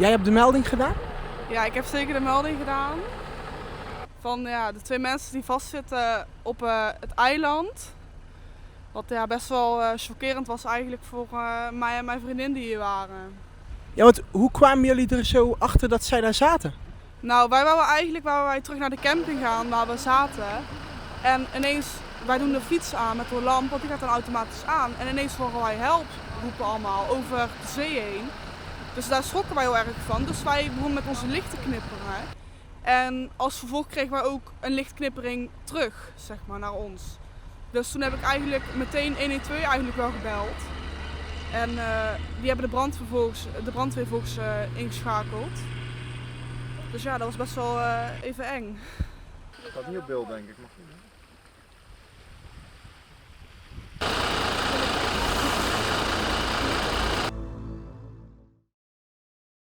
Jij hebt de melding gedaan? Ja, ik heb zeker de melding gedaan van de 2 mensen die vastzitten op het eiland. Wat best wel chockerend was eigenlijk voor mij en mijn vriendin die hier waren. Ja, want hoe kwamen jullie er zo achter dat zij daar zaten? Nou, wij terug naar de camping gaan waar we zaten. En ineens, wij doen de fiets aan met de lamp, want die gaat dan automatisch aan. En ineens horen wij help roepen allemaal over de zee heen. Dus daar schrokken wij heel erg van. Dus wij begonnen met onze lichten knipperen. En als vervolg kregen wij ook een lichtknippering terug, zeg maar, naar ons. Dus toen heb ik eigenlijk meteen 112 eigenlijk wel gebeld. En die hebben de brandweer volgens ingeschakeld. Dus ja, dat was best wel even eng. Dat staat niet op beeld, denk ik.